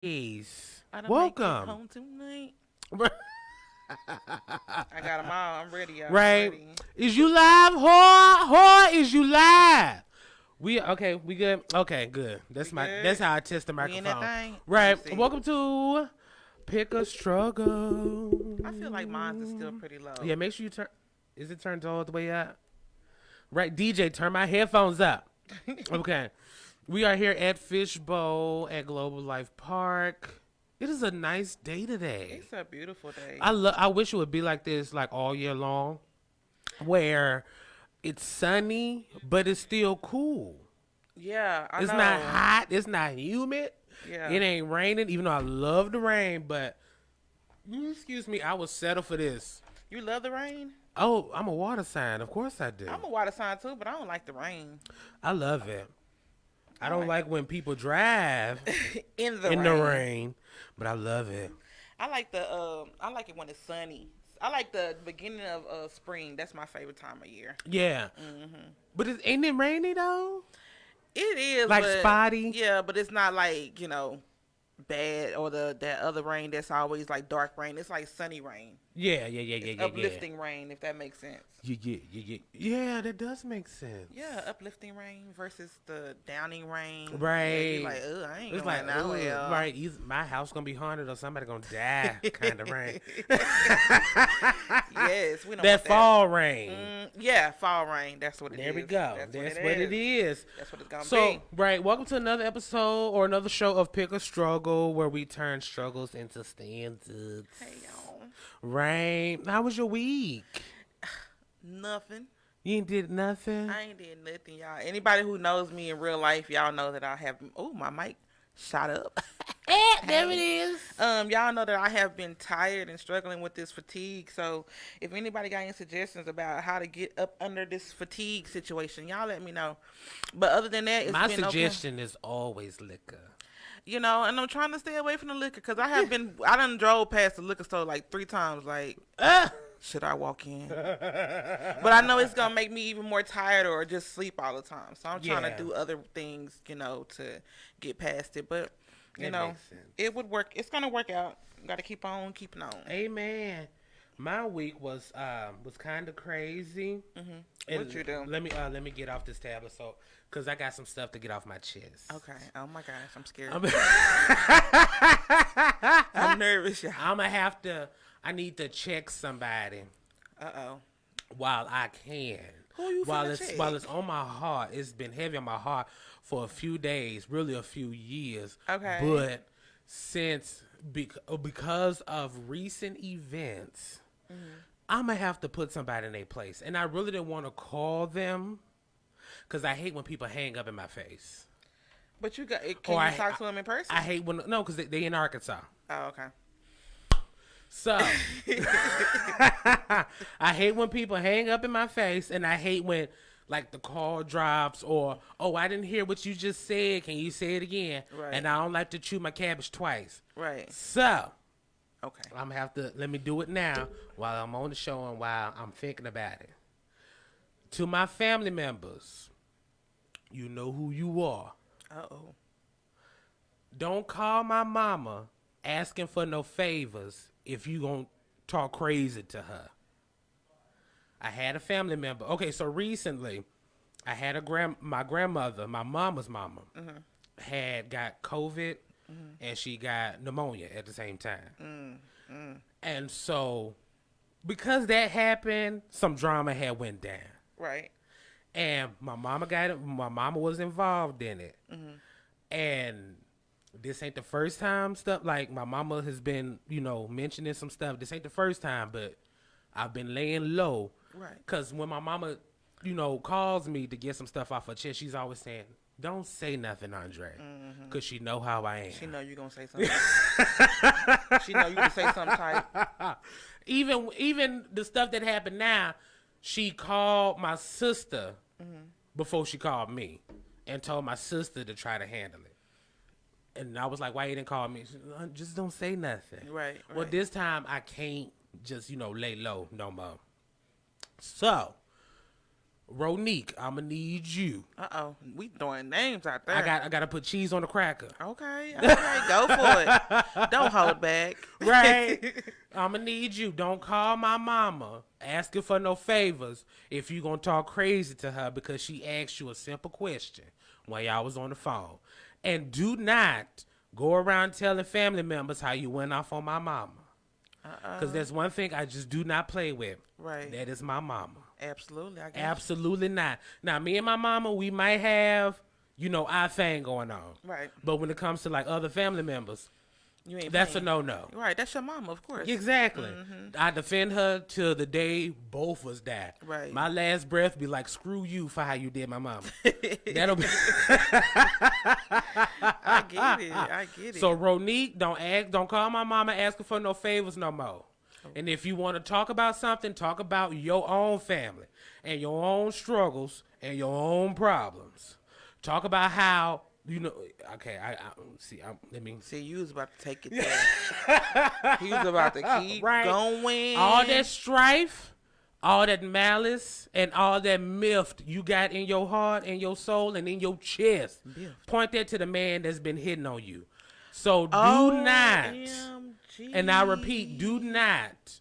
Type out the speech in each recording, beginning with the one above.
Peace. I done make it Welcome. home tonight. I got them all. I'm ready, y'all. I'm Right. ready. Is you live, whore? Whore, is you live? We okay, we good? Okay, good. We good? That's how I test the We in that microphone. thing? Right. Let me see. Welcome to Pick a Struggle. I feel like mine's is still pretty low. Yeah, make sure you turn is it turned all the way up? Right, DJ, turn my headphones up. Okay. We are here at Fishbowl at Global Life Park. It is a nice day today. It's a beautiful day. I wish it would be like this like all year long, where it's sunny but it's still cool. Yeah, I It's know. not hot. It's not humid. Yeah. It ain't raining, even though I love the rain. But excuse me, I would settle for this. You love the rain? Oh, I'm a water sign. Of course I do. I'm a water sign too, but I don't like the rain. I love it. I don't like when people drive in the in rain. the rain, but I love it. I like it when it's sunny. I like the beginning of spring. That's my favorite time of year. Yeah, but ain't it rainy though? It is Like but, spotty? Yeah, but it's not like bad or that other rain that's always like dark rain. It's like sunny rain. Yeah. Uplifting rain, if that makes sense. Yeah, that does make sense. Yeah, uplifting rain versus the downing rain. Right. You're like, I ain't It's going like, nowhere. right, either my house gonna be haunted or somebody gonna die kind of rain. Yes, we don't That want fall rain. Yeah, fall rain. That's what it is. There we go. That's what it is. That's what it's gonna So, be. right, welcome to another episode or another show of Pick a Struggle, where we turn struggles into standards. Hey y'all. Right. How was your week? Nothing. You ain't did nothing? I ain't did nothing, y'all. Anybody who knows me in real life, y'all know that I have. Oh, my mic shot up. There it is. Y'all know that I have been tired and struggling with this fatigue. So, if anybody got any suggestions about how to get up under this fatigue situation, y'all let me know. But other than that, it's My been suggestion is always liquor. and I'm trying to stay away from the liquor because I done drove past the liquor store like 3 times. Like, should I walk in? But I know it's gonna make me even more tired or just sleep all the time. So I'm trying to do other things, to get past it. But That makes sense. it would work. It's gonna work out. Got to keep on keeping on. Amen. My week was kind of crazy. Mm-hmm. What you do? Let me get off this tablet because I got some stuff to get off my chest. Okay. Oh my gosh, I'm scared. I'm, I'm nervous, y'all. I need to check somebody Uh-oh. while I can. Who you while finna it's check? while it's on my heart. It's been heavy on my heart for a few days, really a few years. Okay. But because of recent events, I'm gonna have to put somebody in their place, and I really didn't want to call them because I hate when people hang up in my face. But can you talk to them in person? I hate when because they in Arkansas. Oh, okay. So, I hate when people hang up in my face, and I hate when, like, the call drops or, oh, I didn't hear what you just said. Can you say it again? Right. And I don't like to chew my cabbage twice. Right. So, Okay. I'm going to have to, let me do it now while I'm on the show and while I'm thinking about it. To my family members, you know who you are. Uh-oh. Don't call my mama asking for no favors if you gonna talk crazy to her. I had a family member. Okay, so recently, I had my grandmother, my mama's mama, had got COVID, and she got pneumonia at the same time. And so, because that happened, some drama had went down. Right. And my mama got it. My mama was involved in it. And this ain't the first time stuff. Like, my mama has been, mentioning some stuff. This ain't the first time, but I've been laying low. Right. Because when my mama, calls me to get some stuff off her chest, she's always saying, don't say nothing, Andre. Because she know how I am. She know you going to say something. She know you going to say something type. Even the stuff that happened now, she called my sister before she called me and told my sister to try to handle it. And I was like, why you didn't call me? She said, just don't say nothing. Right. Well, this time I can't just, lay low no more. So, Ronique, I'ma need you. We throwing names out there. I gotta put cheese on the cracker. Okay, go for it. Don't hold back. Right. I'ma need you. Don't call my mama asking for no favors if you gonna talk crazy to her because she asked you a simple question while y'all was on the phone. And do not go around telling family members how you went off on my mama. Because there's one thing I just do not play with. Right. That is my mama. Absolutely. I guess. Absolutely not. Now, me and my mama, we might have, our thing going on. Right. But when it comes to like other family members, that's a no-no. Right. That's your mama, of course. Exactly. Mm-hmm. I defend her till the day both of us die. Right. My last breath be like, screw you for how you did my mama. That'll be. I get it. So Ronique, don't call my mama asking for no favors no more. And if you want to talk about something, talk about your own family and your own struggles and your own problems. Talk about how, okay, let me see. You was about to take it there. He was about to keep going. All that strife, all that malice, and all that myth you got in your heart and your soul and in your chest. Point that to the man that's been hitting on you. So do not. And I repeat, do not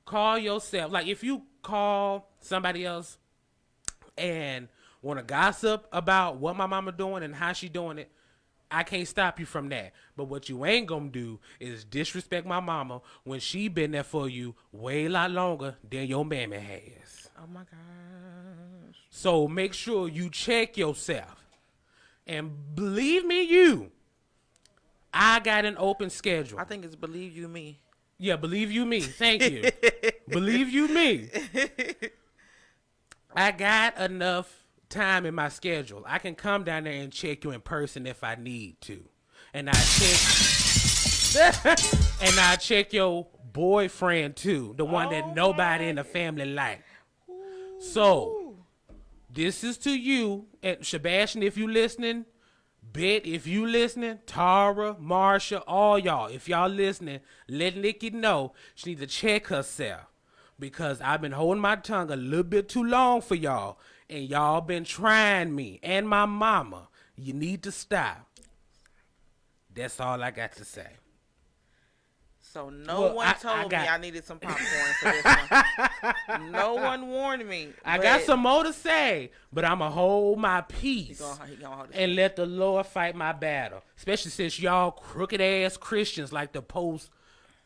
call yourself, like if you call somebody else and want to gossip about what my mama doing and how she doing it, I can't stop you from that. But what you ain't gonna do is disrespect my mama when she been there for you way a lot longer than your mammy has. Oh my gosh. So make sure you check yourself. And believe me, I got an open schedule. I think it's believe you me. Yeah, believe you me. Thank you. Believe you me. I got enough time in my schedule. I can come down there and check you in person if I need to. And I check your boyfriend too, the one that nobody in the family like. So, this is to you, and Sebastian, if you listening, Bet, if you listening, Tara, Marsha, all y'all, if y'all listening, let Nikki know she need to check herself. Because I've been holding my tongue a little bit too long for y'all. And y'all been trying me and my mama. You need to stop. That's all I got to say. So one told me I needed some popcorn for this one. No one warned me. I got some more to say, but I'm going to hold my peace he gonna hold and let the Lord fight my battle. Especially since y'all crooked-ass Christians like to post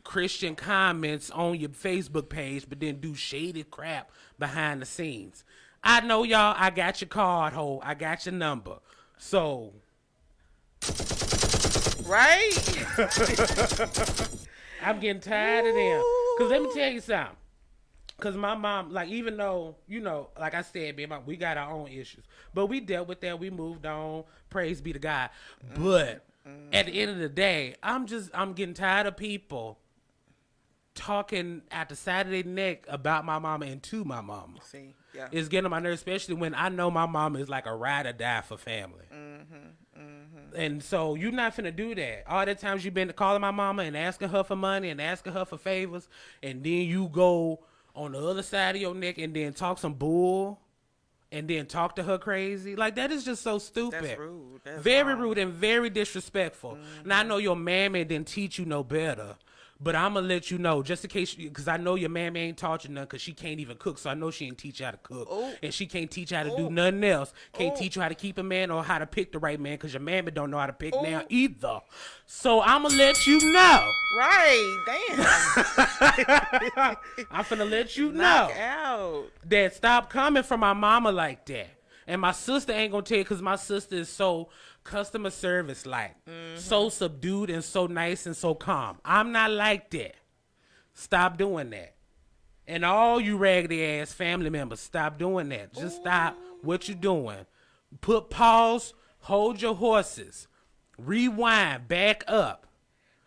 Christian comments on your Facebook page, but then do shady crap behind the scenes. I know y'all, I got your card, ho. I got your number. So. Right? I'm getting tired of them. Because let me tell you something. Because my mom, like, even though, like I said, we got our own issues. But we dealt with that. We moved on. Praise be to God. But at the end of the day, I'm getting tired of people talking at the side of their neck about my mama and to my mama. See, yeah. It's getting on my nerves, especially when I know my mama is like a ride or die for family. And so you're not finna do that. All the times you've been calling my mama and asking her for money and asking her for favors, and then you go on the other side of your neck and then talk some bull and then talk to her crazy. Like, that is just so stupid. That's rude. That's very wrong. rude and very disrespectful. And I know your mammy didn't teach you no better. But I'm going to let you know, just in case, because I know your mammy ain't taught you nothing because she can't even cook. So I know she ain't teach you how to cook. Ooh. And she can't teach you how to do nothing else. Can't teach you how to keep a man or how to pick the right man because your mammy don't know how to pick now either. So I'm going to let you know. Right. Damn. I'm finna let you Knock know out. that stop coming from my mama like that. And my sister ain't going to tell you because my sister is so customer service like, so subdued and so nice and so calm. I'm not like that. Stop doing that. And all you raggedy ass family members, stop doing that. Just stop what you doing. Put pause, hold your horses, rewind, back up.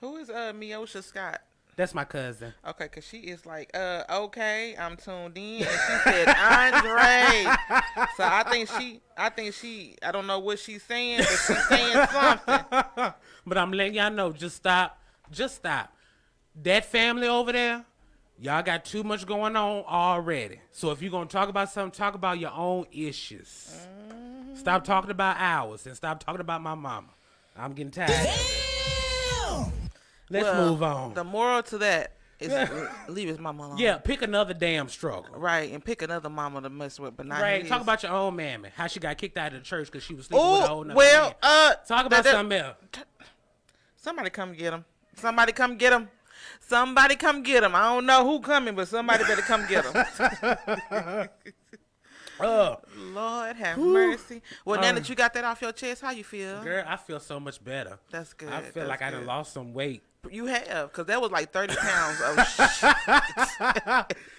Who is Miosha Scott? That's my cousin. Okay, because she is like, okay, I'm tuned in. And she said, Andre. So I think she, I don't know what she's saying, but she's saying something. But I'm letting y'all know, just stop. Just stop. That family over there, Y'all got too much going on already. So if you're going to talk about something, talk about your own issues. Stop talking about ours and stop talking about my mama. I'm getting tired of it. Let's move on. The moral to that is leave his mama alone. Yeah, pick another damn struggle. Right, and pick another mama to mess with, but not Right, his. talk about your own mammy. How she got kicked out of the church because she was sleeping with a whole nother man. Talk about something else. Somebody come get him. Somebody come get him. Somebody come get him. I don't know who coming, but somebody better come get him. Lord have mercy. Well, now that you got that off your chest, how you feel? Girl, I feel so much better. That's good. I feel like I done lost some weight. You have, because that was like 30 pounds of shit.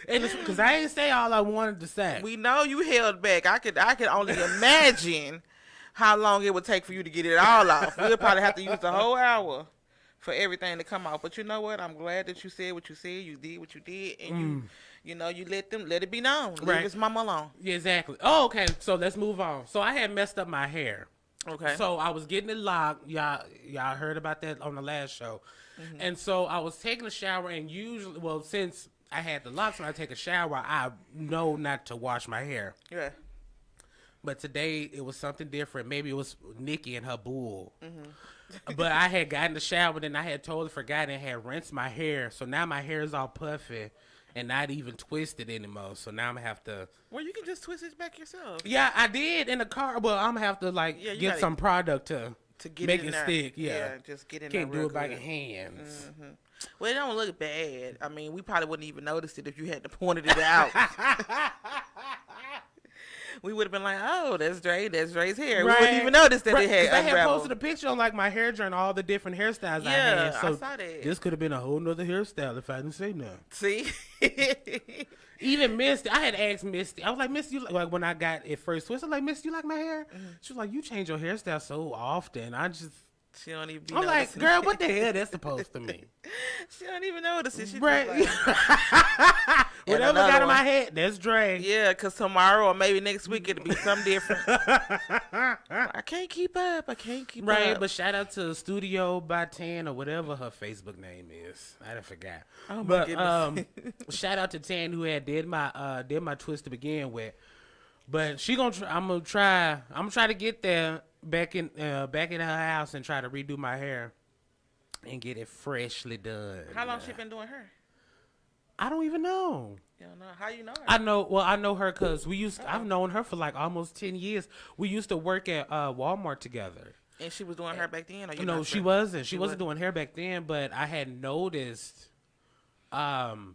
Because I ain't say all I wanted to say. We know you held back. I could only imagine how long it would take for you to get it all off. We'll probably have to use the whole hour for everything to come off. But you know what? I'm glad that you said what you said. You did what you did, and you let it be known. Leave his mama alone. Yeah, exactly. Oh, okay. So let's move on. So I had messed up my hair. Okay. So I was getting it locked. Y'all heard about that on the last show. Mm-hmm. And so I was taking a shower, and usually, well, since I had the locks, when I take a shower, I know not to wash my hair. Yeah. But today it was something different. Maybe it was Nikki and her bull. Mm-hmm. But I had gotten the shower, and I had totally forgotten and had rinsed my hair. So now my hair is all puffy and not even twisted anymore. So now I'm going to have to... Well, you can just twist it back yourself. Yeah, I did in the car. Well, I'm going to have to get some product to get make it it there. stick. Yeah, just get in Can't there. Do it by your hands. Mm-hmm. Well, it don't look bad. I mean, we probably wouldn't even notice it if you hadn't pointed it out. We would have been like, "Oh, that's Dre. That's Dre's hair." Right. We wouldn't even notice that it had unraveled. I had posted a picture on like my hair journal, all the different hairstyles I had. So I saw that. This could have been a whole nother hairstyle if I didn't say nothing. See. Even Misty, I had asked Misty. I was like, Misty, like when I got it first twisted, like, Misty, you like my hair? Mm-hmm. She was like, you change your hairstyle so often. She don't even be I'm like, girl, what the hell that's supposed to mean? She don't even notice it. She right. Like, whatever got in my head, that's Dre. Yeah, because tomorrow or maybe next week it'll be something different. I can't keep up. Right, but shout out to Studio by 10 or whatever her Facebook name is. I forgot. Oh my goodness. Shout out to Tan who did my twist to begin with. But she gonna I'm gonna try to get there back in her house and try to redo my hair and get it freshly done. How long she been doing her? I don't even know. You don't know? How you know her? I know her because I've known her for like almost 10 years. We used to work at Walmart together. And she was doing hair back then? Or No, she wasn't. She wasn't doing hair back then, but I had noticed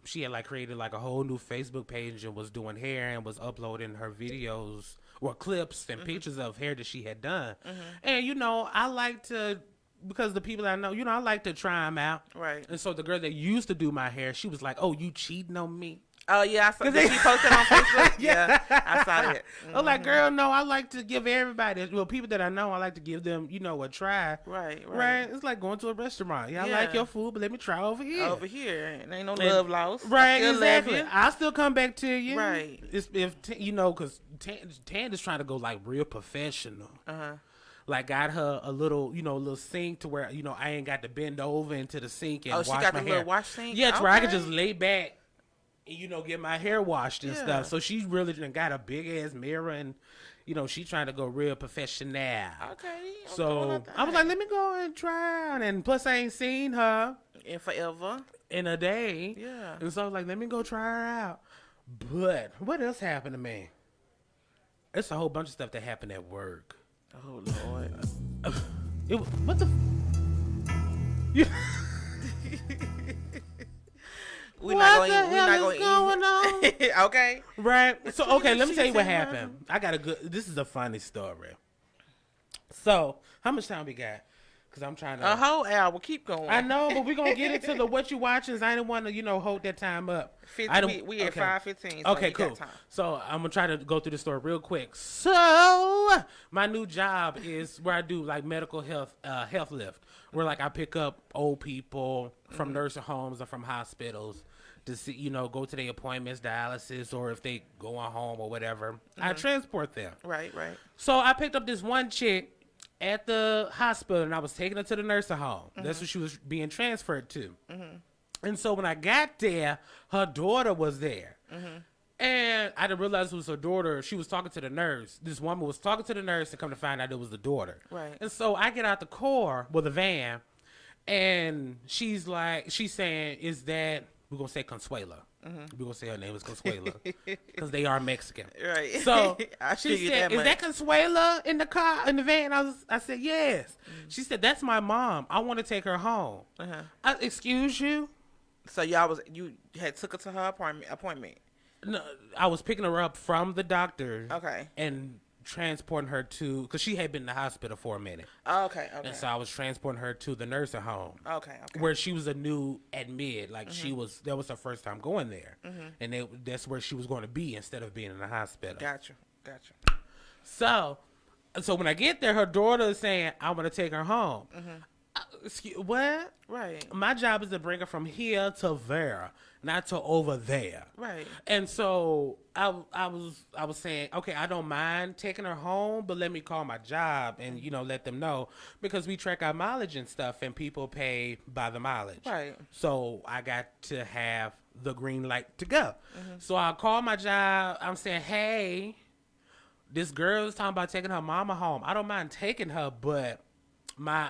she had like created like a whole new Facebook page and was doing hair and was uploading her videos or clips and pictures of hair that she had done. Mm-hmm. And I like to, because the people I know, I like to try them out. Right. And so the girl that used to do my hair, she was like, "Oh, you cheating on me?" Oh yeah, I saw. Did she post it on Facebook? Yeah, I saw it. Mm-hmm. I'm like, girl, no, I like to give everybody, people that I know, I like to give them, a try. Right. It's like going to a restaurant. Yeah, I like your food, but let me try over here. Over here, and ain't no love lost. Right, exactly. I still come back to you. Right. If because Tan is trying to go like real professional. Like got her a little, little sink to where I ain't got to bend over into the sink and wash my hair. Oh, she got the little wash sink. Yeah, to where I can just lay back. And, get my hair washed and stuff. So she really got a big ass mirror and, she trying to go real professional. Okay. So I was like, let me go and try. And plus I ain't seen her in forever. In a day. Yeah. And so I was like, let me go try her out. But what else happened to me? It's a whole bunch of stuff that happened at work. Oh Lord. What the? We're not going on. Okay. Right. So okay, let me tell you what happened. This is a funny story. So how much time we got? Because I'm trying to. A whole hour. Keep going. I know, but we're gonna get into the what you watching. I didn't want to, hold that time up. We at 5:15. So okay, cool. So I'm gonna try to go through the story real quick. So my new job is where I do like medical health lift, where like I pick up old people from nursing homes or from hospitals to see, go to their appointments, dialysis, or if they go on home or whatever. I transport them. Right. So I picked up this one chick at the hospital, and I was taking her to the nursing home. That's what she was being transferred to. And so when I got there, her daughter was there. And I didn't realize it was her daughter. She was talking to the nurse. This woman was talking to the nurse and come to find out it was the daughter. Right. And so I get out the car with the van, and she's saying, is that, we're going to say Consuela. We're going to say her name is Consuela because they are Mexican. Right. So I she said, that is much. that Consuela in the car, in the van? I said, yes. She said, that's my mom. I want to take her home. Excuse you? So you had took her to her appointment. No, I was picking her up from the doctor. Okay. And transporting her to, because she had been in the hospital for a minute. Oh, okay. And so I was transporting her to the nursing home. Okay. Where she was a new admit. Like that was her first time going there. And that's where she was going to be instead of being in the hospital. Gotcha. So when I get there, her daughter is saying, I want to take her home. Excuse, what? Right. My job is to bring her from here to there, not to over there. Right. And so I was saying, okay, I don't mind taking her home, but let me call my job and let them know, because we track our mileage and stuff, and people pay by the mileage. Right. So I got to have the green light to go. So I call my job. I'm saying, hey, this girl is talking about taking her mama home. I don't mind taking her, but my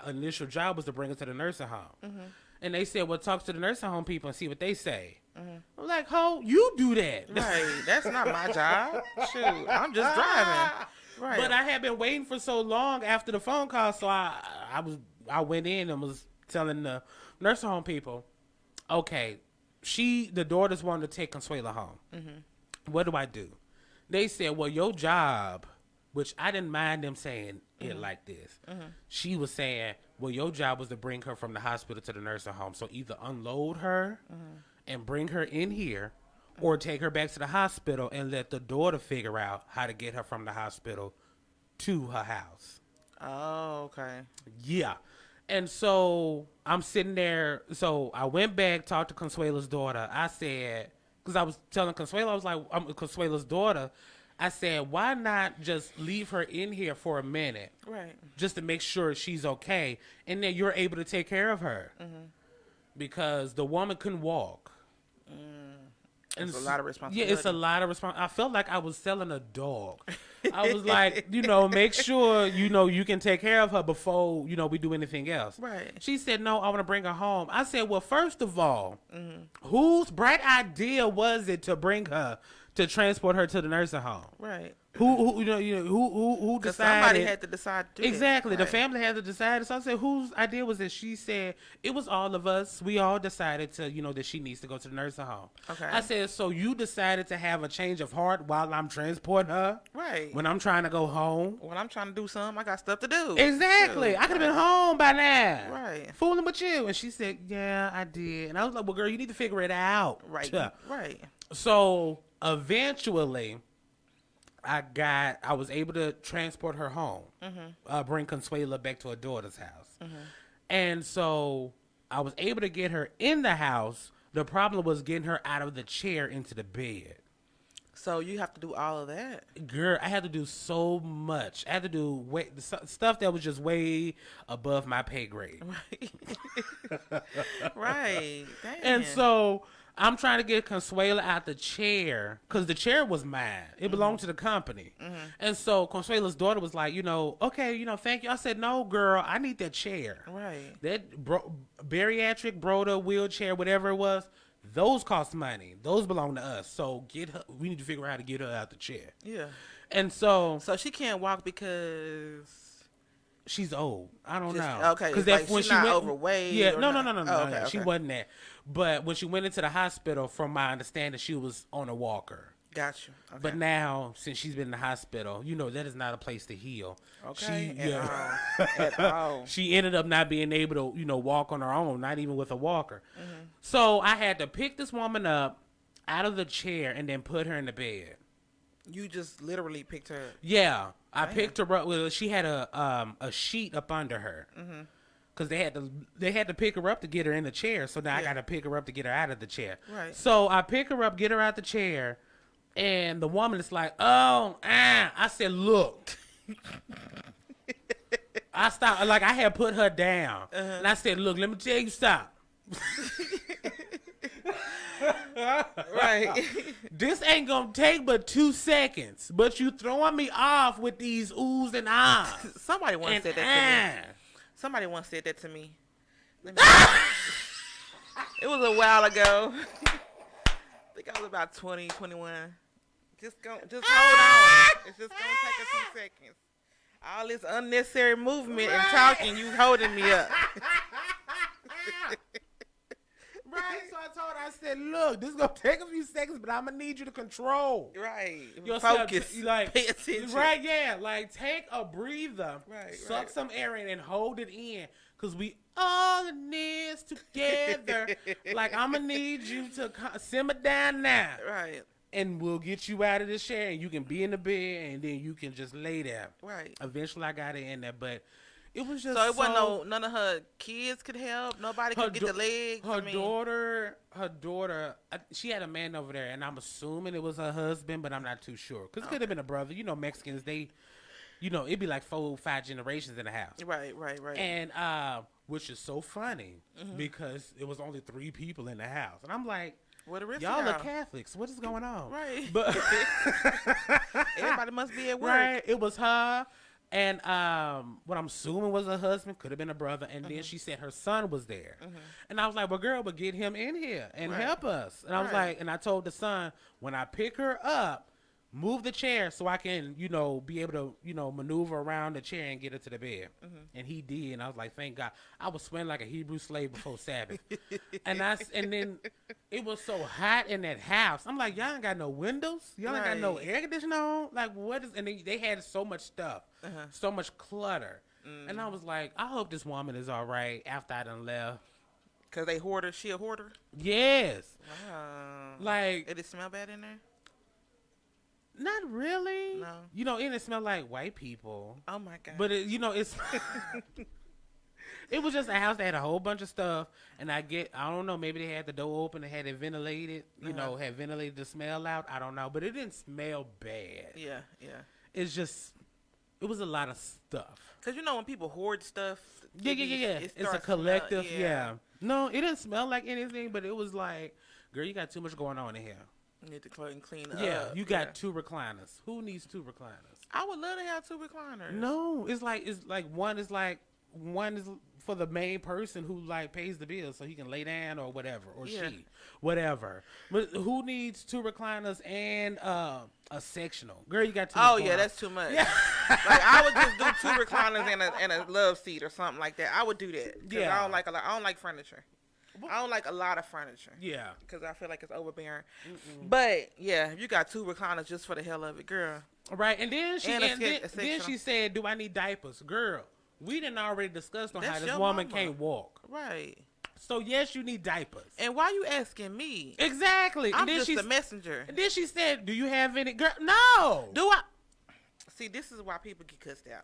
initial job was to bring her to the nursing home. And they said, well, talk to the nursing home people and see what they say. I'm like, ho, you do that. Right. That's not my job. Shoot, I'm just driving. Right. But I had been waiting for so long after the phone call, so I went in and was telling the nursing home people, okay, the daughters wanted to take Consuela home. What do I do? They said, well, your job, which I didn't mind them saying it like this. She was saying, well, your job was to bring her from the hospital to the nursing home. So either unload her and bring her in here, or take her back to the hospital and let the daughter figure out how to get her from the hospital to her house. Oh, okay. Yeah. And so I'm sitting there. So I went back, talked to Consuela's daughter. I said, because I was telling Consuela, I was like, I'm Consuela's daughter. I said, why not just leave her in here for a minute? Right. Just to make sure she's okay. And then you're able to take care of her. Because the woman couldn't walk. It's a lot of responsibility. Yeah, it's a lot of responsibility. I felt like I was selling a dog. I was like, make sure, you can take care of her before, we do anything else. Right. She said, no, I want to bring her home. I said, well, first of all, whose bright idea was it to bring her, to transport her to the nursing home? Right. Who decided? Somebody had to decide to do exactly. Right. The family had to decide. So I said, whose idea was it? She said, it was all of us. We all decided to, that she needs to go to the nursing home. Okay. I said, so you decided to have a change of heart while I'm transporting her? Right. When I'm trying to go home? When I'm trying to do something, I got stuff to do. Exactly. Too. I could have been home by now. Right. Fooling with you. And she said, yeah, I did. And I was like, well, girl, you need to figure it out. Right. Right. So eventually, I was able to transport her home, bring Consuela back to her daughter's house. And so I was able to get her in the house. The problem was getting her out of the chair into the bed. So you have to do all of that? Girl, I had to do so much. I had to do stuff that was just way above my pay grade. Right. Right. Damn. And so I'm trying to get Consuela out the chair, because the chair was mine. It belonged to the company. And so Consuela's daughter was like, okay, thank you. I said, no, girl, I need that chair. Right. That bariatric, Broda, wheelchair, whatever it was, those cost money. Those belong to us. So we need to figure out how to get her out the chair. Yeah. And so she can't walk because she's old. I don't know. Okay. Because when she's not overweight. Yeah. No. Okay, She wasn't that. But when she went into the hospital, from my understanding, she was on a walker. Gotcha. Okay. But now, since she's been in the hospital, that is not a place to heal. Okay. At all. She ended up not being able to, walk on her own, not even with a walker. So I had to pick this woman up out of the chair and then put her in the bed. You just literally picked her. Yeah, I picked her up. Well, she had a sheet up under her. Because they had to pick her up to get her in the chair. So now I got to pick her up to get her out of the chair. Right. So I pick her up, get her out the chair, and the woman is like, I said, look. I stopped. Like, I had put her down. And I said, look, let me tell you, stop. Right. This ain't gonna take but 2 seconds, but you throwing me off with these oohs and ahs. Somebody once And said that to me. Somebody once said that to me. It was a while ago. I think I was about 20, 21. Just hold on. It's just gonna take a few seconds. All this unnecessary movement and talking, you holding me up. Right, so I said, look, this is gonna take a few seconds, but I'm gonna need you to control. Right. Yourself, Focus. like, pay attention. Right, yeah. Like, take a breather. Right. Suck some air in and hold it in. Because we all in this together. Like, I'm going to need you to simmer down now. Right. And we'll get you out of this chair, and you can be in the bed, and then you can just lay there. Right. Eventually, I got it in there, but it was just so it wasn't none of her kids could help. Nobody could get the legs. Her daughter, she had a man over there, and I'm assuming it was her husband, but I'm not too sure. Because it could have been a brother. You know, Mexicans, it'd be like 4 or 5 generations in the house. Right. And, which is so funny, because it was only 3 people in the house. And I'm like, what the rest y'all of are Catholics. What is going on? Right. But everybody must be at work. Right. It was her. And what I'm assuming was her husband, could have been a brother, and then she said her son was there. And I was like, well, girl, but get him in here and help us. And I was like, and I told the son, when I pick her up, move the chair so I can, be able to, maneuver around the chair and get her to the bed. And he did, and I was like, thank God. I was sweating like a Hebrew slave before Sabbath. and then it was so hot in that house. I'm like, y'all ain't got no windows? Y'all ain't got no air conditioner on? Like, what is... And they had so much stuff, so much clutter. And I was like, I hope this woman is all right after I done left. Because they hoarder? She a hoarder? Yes. Wow. Like... Did it smell bad in there? Not really. No. And it smelled like white people. Oh, my God. But, it's... It was just a house that had a whole bunch of stuff. And I don't know, maybe they had the door open and had it ventilated. Had ventilated the smell out. I don't know. But it didn't smell bad. Yeah. It's just... It was a lot of stuff. Because, when people hoard stuff... Yeah. It's a collective, yeah. No, it didn't smell like anything, but it was like, girl, you got too much going on in here. You need to clean up. Yeah, you got 2 recliners. Who needs 2 recliners? I would love to have 2 recliners. No, it's like one is for the main person who pays the bill so he can lay down or whatever, or she, whatever. But who needs 2 recliners and a sectional? Girl, you got 2. Oh yeah, that's too much. Yeah. Like I would just do 2 recliners and a love seat or something like that. I would do that. Yeah. I don't like furniture. I don't like a lot of furniture. Yeah. Because I feel like it's overbearing. But, yeah, if you got 2 recliners just for the hell of it, girl. Right. And then she said, do I need diapers? Girl, we didn't already discussed on how this woman can't walk. Right. So, yes, you need diapers. And why you asking me? Exactly. I'm just a messenger. And then she said, do you have any? Girl, no. Do I? See, this is why people get cussed out.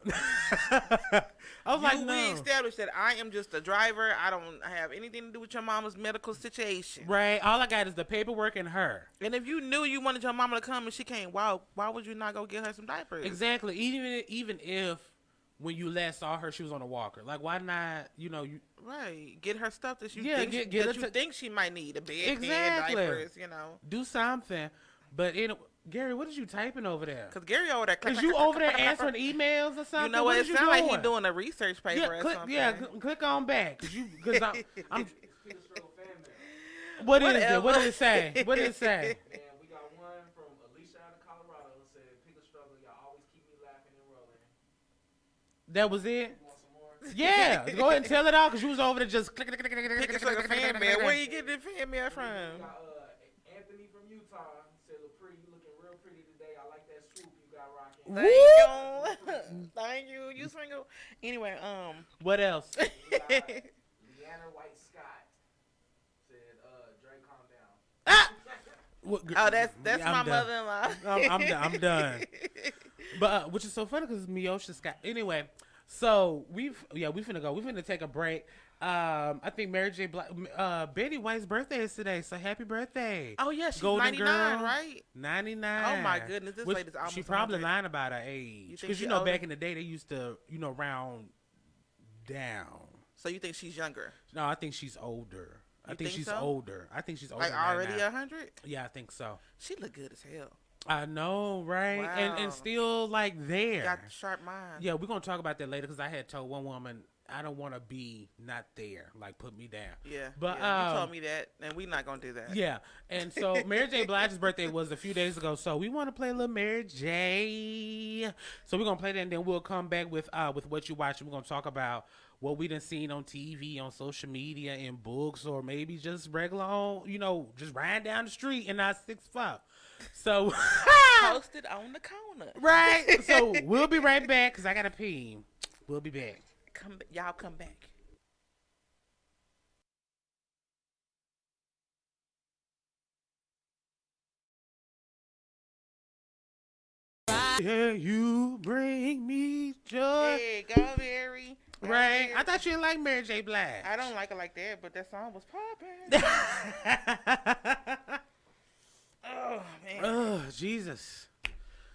I was like, no. We established that I am just a driver. I don't have anything to do with your mama's medical situation. Right. All I got is the paperwork and her. And if you knew you wanted your mama to come and she can't walk, why would you not go get her some diapers? Exactly. Even if when you last saw her, she was on a walker. Like, why not, Right. Get her stuff that you think she might need. A bed, diapers, Do something. But Gary, what is you typing over there? Because Gary over there. Because you over there answering emails or something? You know what? It sounds like he's doing a research paper or something. Yeah, click on back. Because I'm What is it? What did it say? What did it say? And we got one from Alicia out of Colorado who said, pick a struggle. Y'all always keep me laughing and rolling. That was it? You want some more? Yeah. Go ahead and tell it all because you was over there just click. Pick a struggle fan mail. Where you get the fan mail from? We got Anthony from Utah. You looking real pretty today. I like that swoop you got rocking. Thank you. Thank you. You single? Anyway, What else? Leanna White Scott said, Dre, calm down. Oh, that's my mother-in-law. I'm done. But which is so funny because Miosha Scott. Anyway, so we finna go. We finna take a break. I think Mary J. Betty White's birthday is today, so happy birthday. Oh, yeah, she's Golden 99, girl, right? 99. Oh, my goodness. This lady's almost She probably 100. lying about her age. Because, back in the day, they used to, round down. So you think she's younger? No, I think she's older. I think she's so? older. I think she's older. Like than already 99. 100? Yeah, I think so. She look good as hell. I know, right? Wow. And still like there. Got sharp mind. Yeah, we're gonna talk about that later because I had told one woman I don't want to be not there. Like put me down. Yeah. But yeah, you told me that, and we're not gonna do that. Yeah, and so Mary J. Blige's birthday was a few days ago, so we want to play a little Mary J. So we're gonna play that, and then we'll come back with What You Watching. We're gonna talk about what we done seen on TV, on social media, in books, or maybe just regular on, just riding down the street in our 6'5". So Posted on the corner. right. So we'll be right back because I gotta pee. We'll be back. Y'all come back. Yeah, you bring me joy. Hey, go Mary. Right. I thought you didn't like Mary J. Blige. I don't like it like that, but that song was popping. Oh man. Oh, Jesus.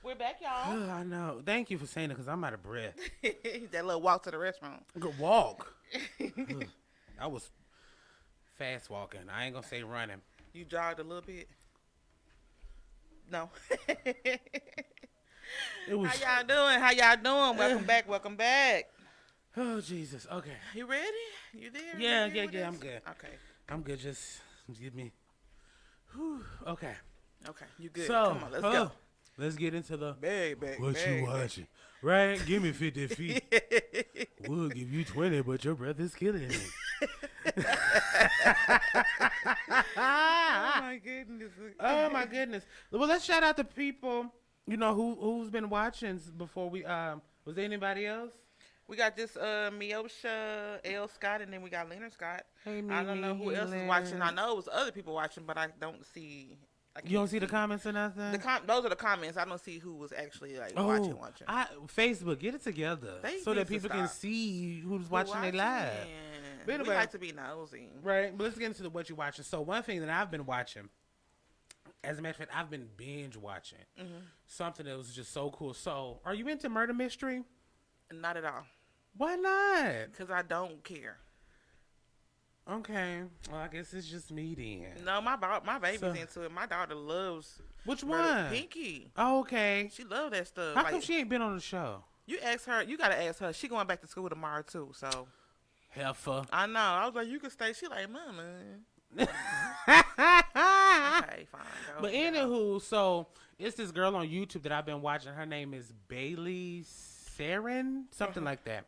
We're back, y'all. Oh, I know. Thank you for saying it because I'm out of breath. That little walk to the restaurant. Good walk. Ugh. I was fast walking. I ain't gonna say running. You jogged a little bit. No. It was. How y'all doing? Welcome back. Welcome back. Oh, Jesus. Okay. You ready? You there? Yeah, You there with I'm us? good. Okay. I'm good. Just give me. Whew. Okay. Okay. You good? So, Come on, let's go. Let's get into the Baby. What You Watching. Right? Give me 50 feet. We'll give you 20, but your breath is killing me. Oh my goodness. Oh my goodness. Well, let's shout out the people, who's been watching before we was there anybody else? We got this Miosha, L. Scott, and then we got Leonard Scott. Hey, I don't know who else is watching. I know it was other people watching, but I don't see. You don't see the comments or nothing? Those are the comments. I don't see who was actually watching. Facebook, get it together They so need that to people can stop. see who's watching their live. We anyway. like to be nosy. Right, but let's get into What You Watching. So one thing that I've been watching, as a matter of fact, I've been binge watching something that was just so cool. So, are you into murder mystery? Not at all. Why not? Because I don't care. Okay, well, I guess it's just me then. No, my baby's into it. My daughter loves Which murder. one? Pinky. Oh, okay. She loves that stuff. How come she ain't been on the show? You ask her. You gotta ask her. She going back to school tomorrow too. So Heifer. I know. I was like, you can stay. She like, Mama. Okay, fine. Go. But anywho, so it's this girl on YouTube that I've been watching. Her name is Bailey Saren, something like that.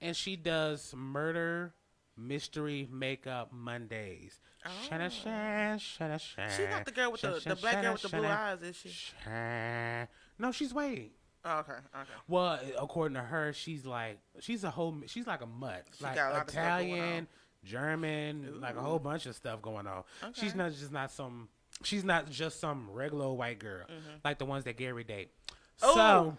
And she does murder mystery makeup Mondays. Oh. Shana shana shana shana. She's not the girl with the black girl with the blue eyes, is she? No, she's white. Oh, okay. Well, according to her, she's like a mutt, She like got a lot of stuff going Italian, on. German, like a whole bunch of stuff going on. Okay. She's not just some regular white girl like the ones that Gary date. Oh. So,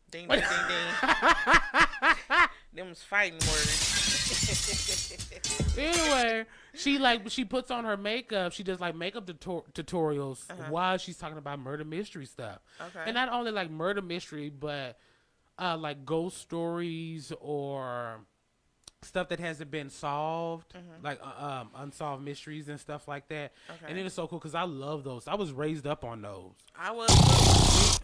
Ding ding ding ding. Them's fighting words. anyway, she puts on her makeup. She does like makeup tutorials while she's talking about murder mystery stuff. Okay. And not only like murder mystery, but like ghost stories or stuff that hasn't been solved, like unsolved mysteries and stuff like that. Okay. And it is so cool because I love those. I was raised up on those. I was.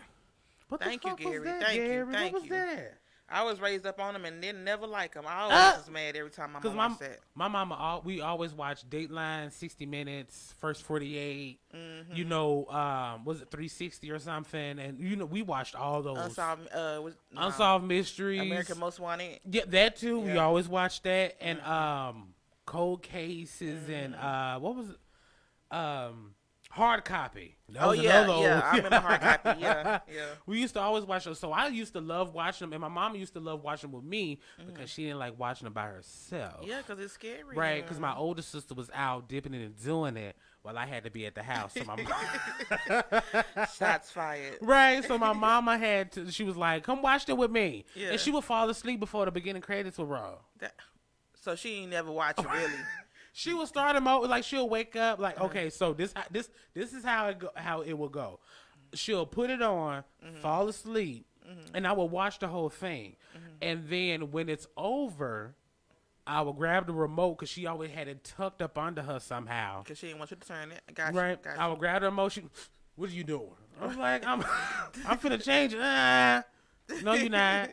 What Thank the you, fuck was Gary. that, Thank you. Gary? Thank what was you. that? I was raised up on them and didn't never like them. I always was mad every time my mom watched that. My mama, we always watch Dateline, 60 Minutes, First 48. Was it 360 or something? And we watched all those unsolved mysteries, American Most Wanted. Yeah, that too. We Yeah. always watched that, and cold cases, and what was it? Hard Copy. That was another old- I remember Hard Copy. Yeah. We used to always watch those. So I used to love watching them, and my mom used to love watching them with me because she didn't like watching them by herself. Yeah, because it's scary. Right, because my older sister was out dipping it and doing it while I had to be at the house. So my Shots fired. right, so my mama she was like, come watch it with me. Yeah. And she would fall asleep before the beginning credits would roll. So she ain't never watched it, really. She would start them out like she'll wake up like, okay, so this is how it will go. She'll put it on, fall asleep, and I will watch the whole thing. And then when it's over, I would grab the remote because she always had it tucked up under her somehow. Because she didn't want you to turn it. I got Right? you. Got I you. would grab the remote. What are you doing? I was like, I'm finna change it. No, you're not.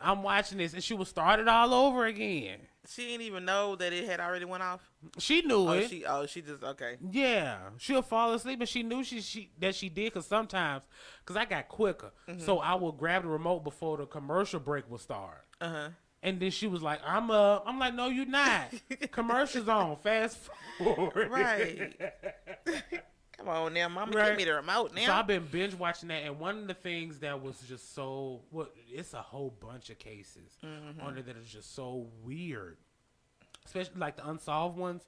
I'm watching this, and she would start it all over again. She didn't even know that it had already went off. She knew it. She just okay. Yeah, she'll fall asleep, and she knew she did. Cause sometimes, I got quicker, so I would grab the remote before the commercial break would start. And then she was like, "I'm up." I'm like, "No, you're not. Commercials on. Fast forward." Right. Come on now, mama, Right. give me the remote now. So I've been binge watching that, and one of the things that was just it's a whole bunch of cases on there that is just so weird, especially like the unsolved ones,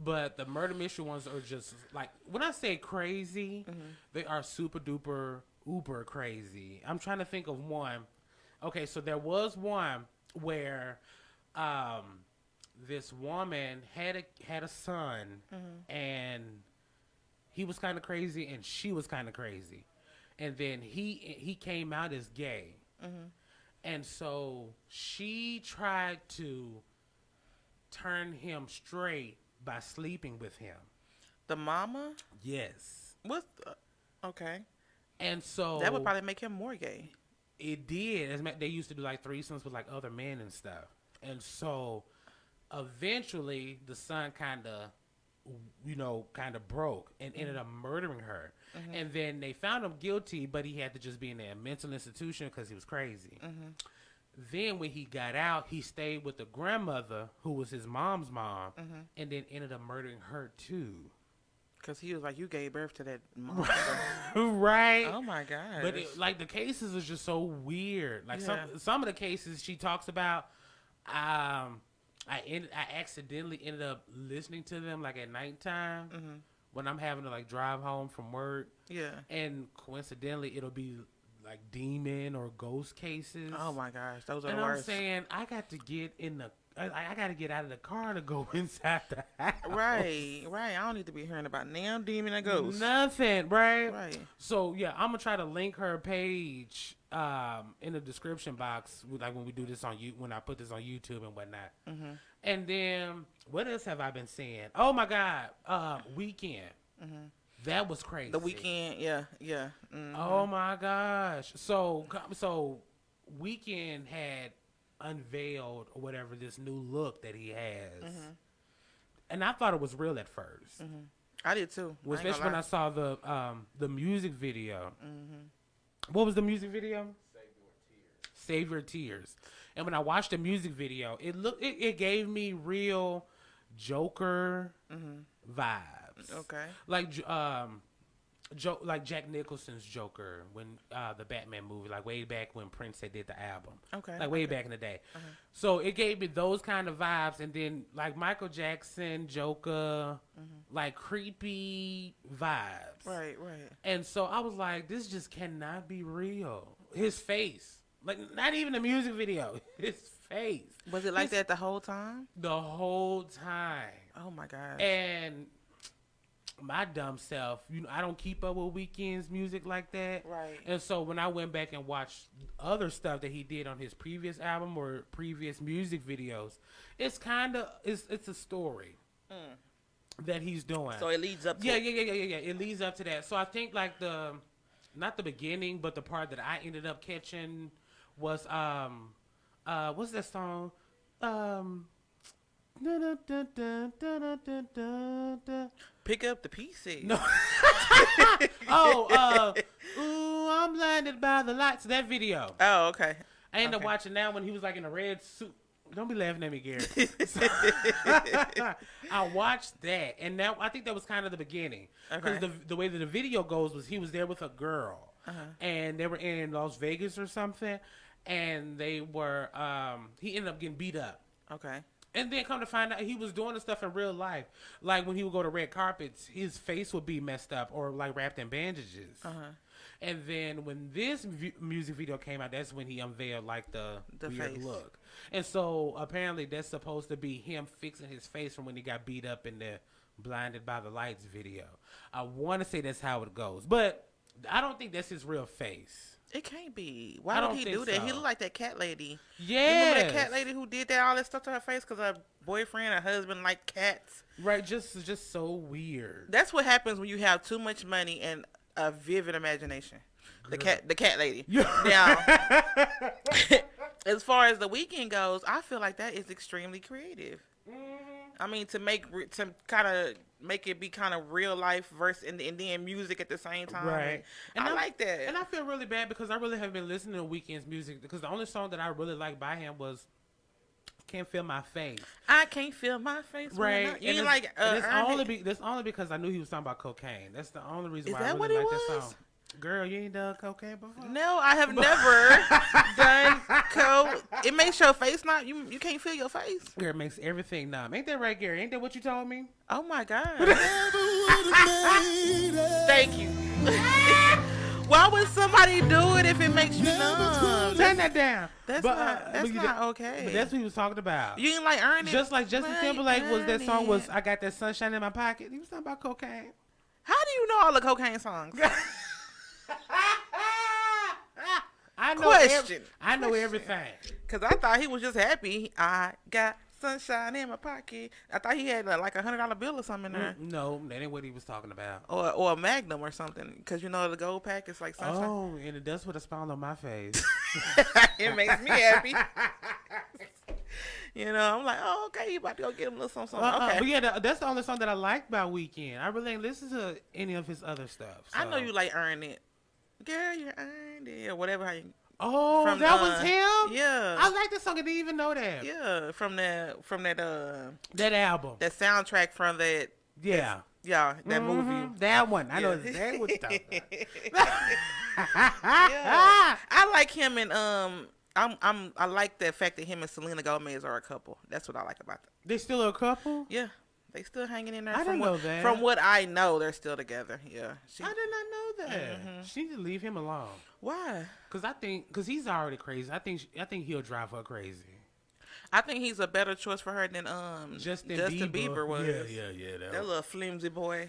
but the murder mystery ones are just like, when I say crazy, they are super duper uber crazy. I'm trying to think of one. Okay, so there was one where this woman had a son, and he was kind of crazy, and she was kind of crazy, and then he came out as gay, and so she tried to turn him straight by sleeping with him. The mama? Yes. What? Okay. And so That would probably make him more gay. it did. They used to do like threesomes with like other men and stuff, and so eventually the son kind of broke and ended up murdering her. And then they found him guilty, but he had to just be in a mental institution because he was crazy. Then when he got out, he stayed with the grandmother, who was his mom's mom, and then ended up murdering her too. Because he was like, you gave birth to that monster. Right? Oh my god! But like the cases are just so weird. Like Yeah. some of the cases she talks about, I accidentally ended up listening to them like at nighttime when I'm having to like drive home from work. Yeah. And coincidentally, it'll be like demon or ghost cases. Oh my gosh, those are And the I'm worst. saying I got to get in the. I got to get out of the car to go inside the house. Right. I don't need to be hearing about damn demon and ghost. Nothing, right? Right. So yeah, I'm gonna try to link her page in the description box, like when we do this when I put this on YouTube and whatnot. And then what else have I been seeing? Oh my God, Weekend. That was crazy. The Weekend, yeah. Oh my gosh. So Weekend had unveiled or whatever this new look that he has, and I thought it was real at first. I did too. Well, especially when I saw the music video. What was the music video? Save Your Tears. And when I watched the music video, it gave me real Joker vibes. Okay. Like Jack Nicholson's Joker when the Batman movie, like way back when Prince had did the album. Okay. Like way back in the day. So it gave me those kind of vibes, and then like Michael Jackson Joker, like creepy vibes. Right. And so I was like, this just cannot be real. His face. Like, not even the music video. His face. Was it like that the whole time? The whole time. Oh my gosh. And my dumb self, I don't keep up with Weeknd's music like that. Right. And so when I went back and watched other stuff that he did on his previous album or previous music videos, it's a story that he's doing. So it leads up to Yeah. It leads up to that. So I think like not the beginning, but the part that I ended up catching was what's that song? Pick up the pieces. No. Ooh, I'm blinded by the lights. That video. Oh, okay. I ended up watching that when he was like in a red suit. Don't be laughing at me, Gary. I watched that, and now I think that was kind of the beginning. Because the way that the video goes was he was there with a girl, and they were in Las Vegas or something, and they were he ended up getting beat up. Okay. And then come to find out he was doing the stuff in real life. Like when he would go to red carpets, his face would be messed up or like wrapped in bandages. And then when this music video came out, that's when he unveiled like the weird face. look. And so apparently that's supposed to be him fixing his face from when he got beat up in the Blinded by the Lights video. I want to say that's how it goes. But I don't think that's his real face. It can't be. I Why don't would he think do that? He so. look like that cat lady. Yeah. You remember that cat lady who did that all that stuff to her face because her boyfriend, her husband like cats? Right, just so weird. That's what happens when you have too much money and a vivid imagination. The cat lady. Now, as far as the weekend goes, I feel like that is extremely creative. I mean, to kind of make it be kind of real life versus and then music at the same time. Right. And I like that. And I feel really bad because I really have been listening to Weeknd's music because the only song that I really liked by him was "Can't Feel My Face." I can't feel my face. Right. You And like that's only because I knew he was talking about cocaine. That's the only reason Is why I that really what it like that was? song. Girl, you ain't done cocaine before? No, I have never done coke. It makes your face not. You can't feel your face. Girl, it makes everything numb. Ain't that right, Gary? Ain't that what you told me? Oh my god. Thank you. Why would somebody do it if it makes you numb? Turn that down. That's not okay. But that's what he was talking about. You ain't like earn it. Just like Justin Right, Timberlake was that song was earn it. "I Got That Sunshine in My Pocket." He was talking about cocaine. How do you know all the cocaine songs? I know Question. I know everything. Cause I thought he was just happy. I got sunshine in my pocket. I thought he had like $100 bill or something in there, No, that ain't what he was talking about. or a Magnum or something. Cause you know the gold pack is like sunshine. Oh, and it does put a smile on my face. It makes me happy. You know, I'm like, oh, okay, you about to go get him a little something. Okay. But yeah, that's the only song that I like by Weeknd. I really ain't listen to any of his other stuff. I know so. you like earn it. Girl, you earned it. Or whatever. How you, Oh, from, that was him? Yeah. I like this song. I didn't even know that. Yeah, from that That album. that soundtrack from that that movie. That one. I know Yeah. exactly what you're talking Yeah. I like him and I like the fact that him and Selena Gomez are a couple. That's what I like about them. They still a couple? Yeah. They still hanging in there. I didn't know that. From what I know, they're still together. Yeah. I did not know that. She need to leave him alone. Why? Cause he's already crazy. I think he'll drive her crazy. I think he's a better choice for her than Justin Bieber was. Yeah. That little flimsy boy.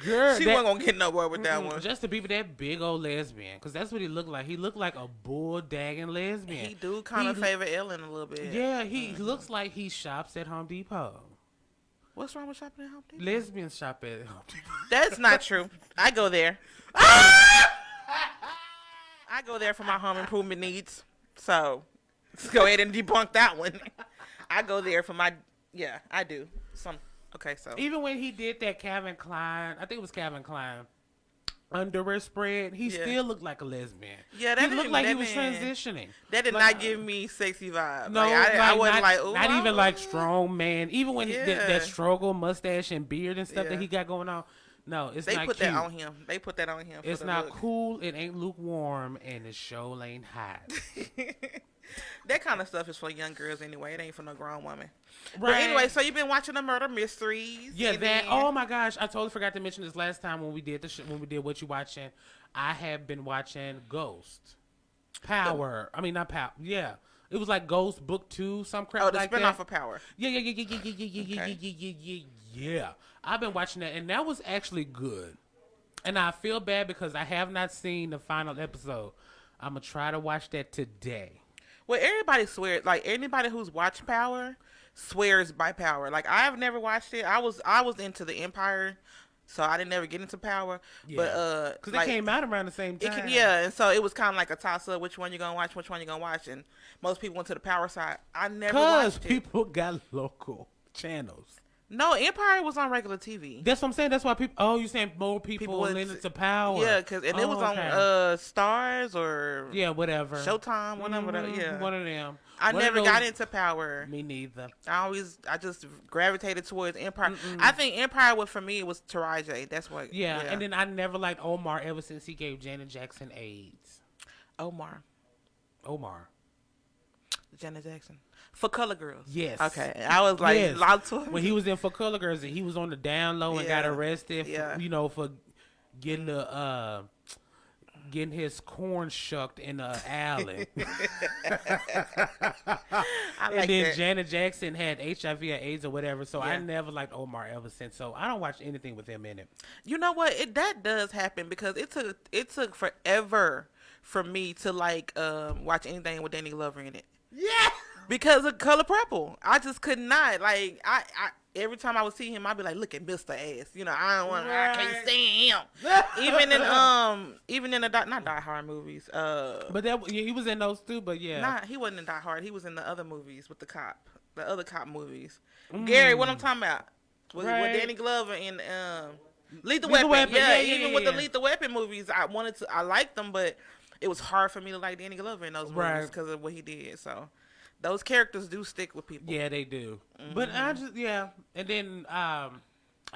Girl, she wasn't gonna get nowhere with that one. Justin Bieber, that big old lesbian, cause that's what he looked like. He looked like a bull-dagging lesbian. He do kind of favor Ellen a little bit. Yeah, he looks like he shops at Home Depot. What's wrong with shopping at Home Depot? Lesbians shop at Home Depot. That's not true. I go there. I go there for my home improvement needs. So let's go ahead and debunk that one. I go there for my I do. Okay, so Even when he did that Calvin Klein, I think it was Calvin Klein, underwear spread, he still looked like a lesbian. Yeah, he looked like he was transitioning. That did not give me sexy vibes. No, I wasn't like, ooh, not even like strong man. Even when Yeah. that struggle mustache and beard and stuff Yeah. that he got going on. No, it's They not put cute. that on him. They put that on him. It's for the not look. cool. It ain't lukewarm, and the show ain't hot. That kind of stuff is for young girls anyway. It ain't for no grown woman. But Right. anyway, so you've been watching the murder mysteries. Yeah, and that. then- Oh my gosh, I totally forgot to mention this last time when we did when we did Whatchu Watchin. I have been watching Ghost. Power. I mean, not Power. Yeah, it was like Ghost Book 2, some crap Oh, the like spinoff that. of Power. Yeah. I've been watching that, and that was actually good. And I feel bad because I have not seen the final episode. I'm gonna try to watch that today. Well, everybody swears. Like anybody who's watched Power swears by Power. Like I have never watched it. I was into the Empire, so I didn't never get into Power. Yeah. But Because like, it came out around the same time. and so it was kind of like a toss up. Which one you gonna watch? Which one you gonna watch? And most people went to the Power side. I never Because watched it. people got local channels. No, Empire was on regular TV. That's what I'm saying. That's why people. Oh, you saying more people went leaning to Power? Yeah, it was okay. on Stars or Yeah, whatever. Showtime, whatever. Yeah, One of them. I One of never those- got into Power. Me neither. I just gravitated towards Empire. I think Empire was for me. It was Taraji. That's what. Yeah, and then I never liked Omar ever since he gave Janet Jackson AIDS. Omar, Janet Jackson for Color Girls. Yes. Okay, I was like, Yes. lots of When he was in For Color Girls, and he was on the down low and got Yeah. arrested. Yeah. For, for getting getting his corn shucked in the alley. I And like then that. Janet Jackson had HIV or AIDS or whatever, so I Yeah. never liked Omar ever since. So I don't watch anything with him in it. You know what? That does happen because it took forever for me to like watch anything with Danny Glover in it. Yeah. Because of Color Purple. I just could not. Like I every time I would see him I'd be like, look at Mr. Ass. You know, I can't stand him. even in the not Die Hard movies. But he was in those too. But yeah, Nah, he wasn't in Die Hard. He was in the other movies with the cop. The other cop movies. Gary, what I'm talking about. With Danny Glover in Lethal Weapon. Yeah, even with the Lethal Weapon movies, I liked them, but it was hard for me to like Danny Glover in those movies because of what he did. So those characters do stick with people. Yeah, they do. But I just and then I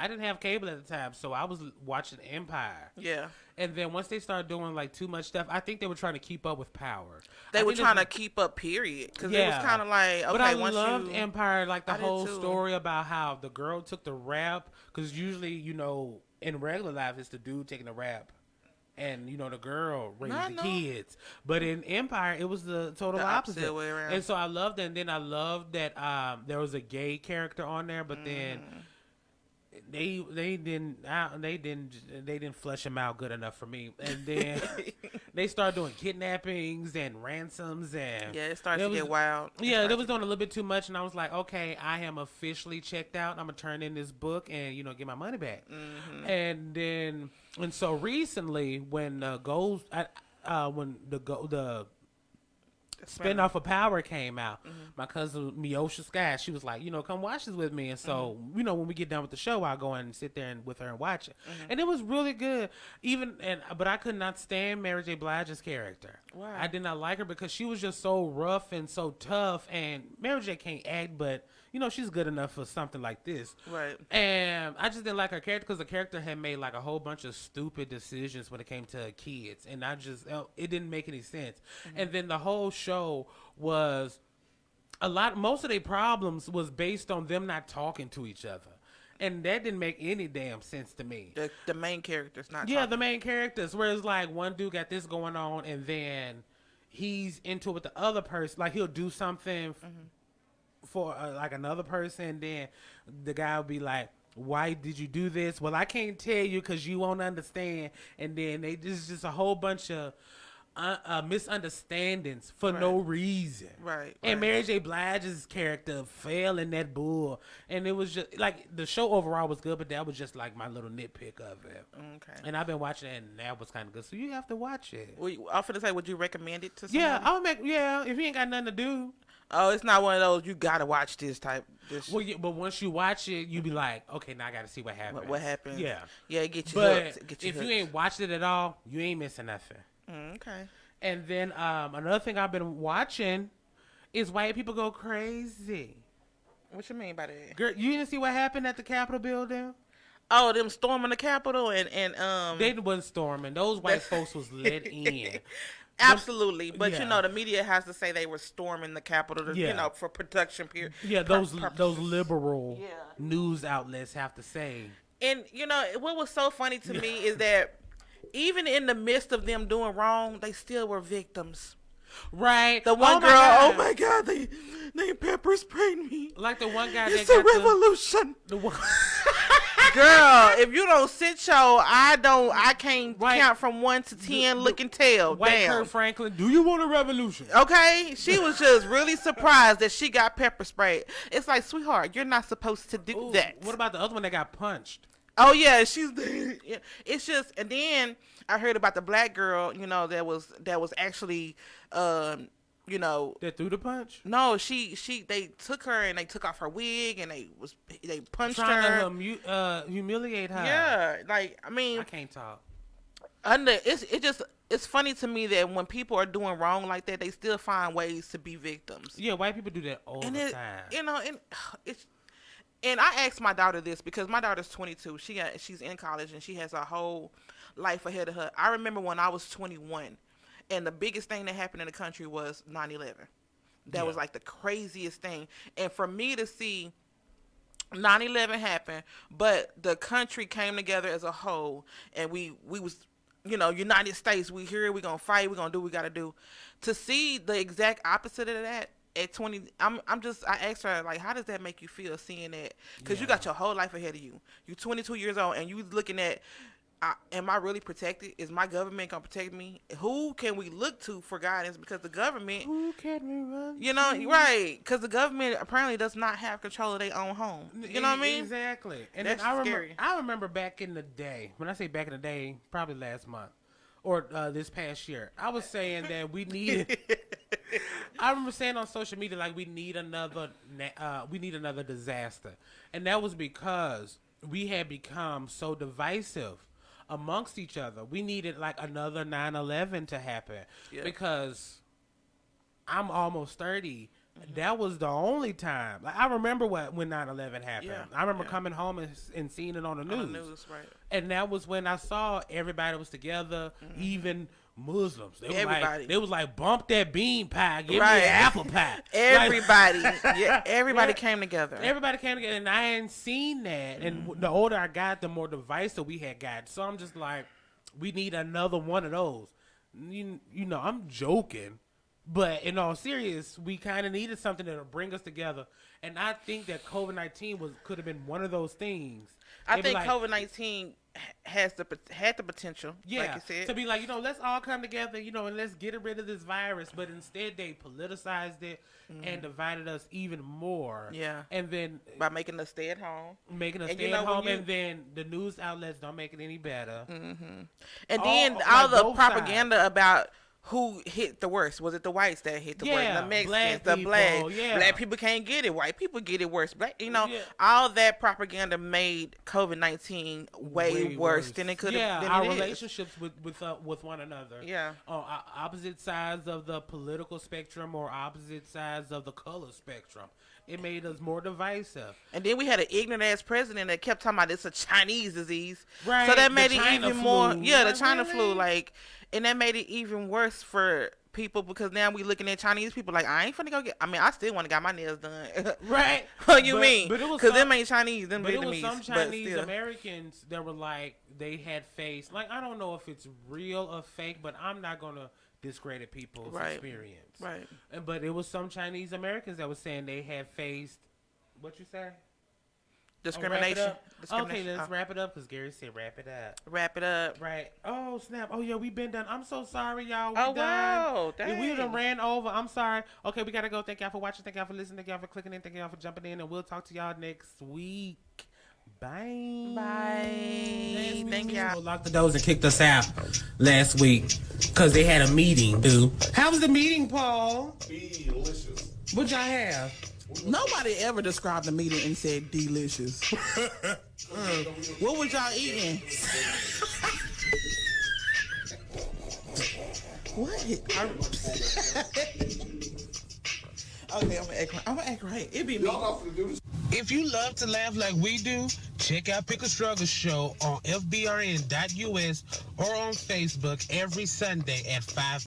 didn't have cable at the time, so I was watching Empire. Yeah. And then once they started doing like too much stuff, I think they were trying to keep up with Power. They were trying to keep up, period. Because it was kind of like, okay, but I once loved Empire, like the I did whole too. story about how the girl took the rap. Because usually, you know, in regular life, it's the dude taking the rap. And, you know, the girl raising the kids. But in Empire, it was the total opposite. way around. And so I loved it. And then I loved that there was a gay character on there. But then they didn't flesh him out good enough for me. And then they started doing kidnappings and ransoms. And Yeah, it started to get wild. Yeah, they was doing a little bit too much. And I was like, okay, I am officially checked out. I'm going to turn in this book and, you know, get my money back. And so recently, when the spinoff of Power came out, my cousin Miosha Sky, she was like, you know, come watch this with me. And so, you know, when we get done with the show, I'll go and sit there with her and watch it. And it was really good. But I could not stand Mary J. Blige's character. Why? I did not like her because she was just so rough and so tough. And Mary J. can't act, but you know, she's good enough for something like this. Right. And I just didn't like her character because the character had made like a whole bunch of stupid decisions when it came to kids. And it didn't make any sense. And then the whole show was most of their problems was based on them not talking to each other. And that didn't make any damn sense to me. The main character's not Yeah, talking. the main characters. Whereas like one dude got this going on and then he's into it with the other person. Like he'll do something for like another person, then the guy will be like, why did you do this? Well, I can't tell you because you won't understand. And then just a whole bunch of misunderstandings for no reason. Right. And Mary J. Blige's character fell in that bull. And it was just like the show overall was good, but that was just like my little nitpick of it. Okay. And I've been watching it, and that was kind of good. So you have to watch it. I was gonna say, would you recommend it to somebody? Yeah, I would make. Yeah, if you ain't got nothing to do. Oh, it's not one of those you gotta watch this type. Well, yeah, but once you watch it, you be like, okay, now I got to see what happens. What happened? Yeah, Yeah, it get you but hooked. Get you if hooked. you ain't watched it at all, you ain't missing nothing. Okay. And then another thing I've been watching is white people go crazy. What you mean by that? Girl, you didn't see what happened at the Capitol building? Oh, them storming the Capitol and They wasn't storming. Those white folks was let in. Absolutely, but yeah. you know the media has to say they were storming the Capitol, Yeah. you know, for production period. Yeah, those purposes. liberal Yeah. news outlets have to say. And you know what was so funny to me is that even in the midst of them doing wrong, they still were victims. Right. The one girl, God. oh my God, they pepper sprayed me. Like the one guy It's that a got revolution. the one. Girl, if you don't sit I can't count from 1 to 10. Look and tell. White Damn. Kurt Franklin, do you want a revolution? Okay, she was just really surprised that she got pepper sprayed. It's like, sweetheart, you're not supposed to do Ooh, that. What about the other one that got punched? Oh yeah, yeah, it's just, and then I heard about the black girl, you know, that was actually, you know, That threw the punch? no, they took her and they took off her wig and they punched Trying her. to humiliate her. Yeah, like I mean, I can't talk. it's funny to me that when people are doing wrong like that, they still find ways to be victims. Yeah, white people do that all the time. You know, and it's. And I asked my daughter this because my daughter's 22. She's in college and she has a whole life ahead of her. I remember when I was 21, and the biggest thing that happened in the country was 9/11. That was like the craziest thing. And for me to see 9/11 happen, but the country came together as a whole, and we was United States, we here, we gonna fight, we gonna do what we gotta do. To see the exact opposite of that at 20, I asked her, like, how does that make you feel seeing that? Because you got your whole life ahead of you. You're 22 years old, and you looking at, am I really protected? Is my government gonna protect me? Who can we look to for guidance? Because the government, Who can we run? right? Because the government apparently does not have control of their own home. You know what I mean? Exactly. And That's then scary. I remember back in the day. When I say back in the day, probably last month or this past year, I was saying that we needed. I remember saying on social media like we need another disaster, and that was because we had become so divisive amongst each other. We needed like another 9/11 to happen because I'm almost 30. That was the only time. Like, I remember when 9/11 happened. Yeah. I remember coming home and seeing it on the news. Right. And that was when I saw everybody was together, even Muslims. They was like, bump that bean pie, give me an apple pie. Everybody, everybody came together. Everybody came together, and I hadn't seen that. And the older I got, the more divisive we had got. So I'm just like, we need another one of those. I'm joking. But in all seriousness, we kind of needed something that'll bring us together. And I think that COVID-19 could have been one of those things. I think COVID-19 had the potential, like you said, to be like, let's all come together, and let's get rid of this virus. But instead, they politicized it and divided us even more. Yeah. And then by making us stay at home. And then the news outlets don't make it any better. Mm-hmm. And then all the propaganda about who hit the worst. Was it the whites that hit the worst? The Mexicans, the blacks. Black people can't get it. White people get it worse. All that propaganda made COVID-19 way worse than it could have been. Our relationships with one another. Yeah. On opposite sides of the political spectrum or opposite sides of the color spectrum. It made us more divisive. And then we had an ignorant ass president that kept talking about it's a Chinese disease. Right. So that made it even more. Yeah, the China flu. And that made it even worse for people because now we looking at Chinese people like, I ain't finna go get. I mean, I still want to get my nails done. Right. What you mean? Because them ain't Chinese. Them but Vietnamese. It was some Chinese Americans that were like, they had faced, like, I don't know if it's real or fake, but I'm not gonna discredit people's experience. Right. But it was some Chinese Americans that was saying they had faced, what you say? Discrimination. Okay, let's wrap it up because Gary said wrap it up. Wrap it up. Right. Oh, snap. Oh, yeah, we've been done. I'm so sorry, y'all. Wow. We done ran over. I'm sorry. Okay, we got to go. Thank y'all for watching. Thank y'all for listening. Thank y'all for clicking in. Thank y'all for jumping in. And we'll talk to y'all next week. Bye. Bye. Thank y'all. Locked the doors and kicked us out last week because they had a meeting, dude. How was the meeting, Paul? Delicious. What'd y'all have? Nobody ever described the meeting and said delicious. What was y'all eating? What? Okay, I'm gonna act right. It be me. If you love to laugh like we do, check out Pick a Struggle Show on fbrn.us or on Facebook every Sunday at 5.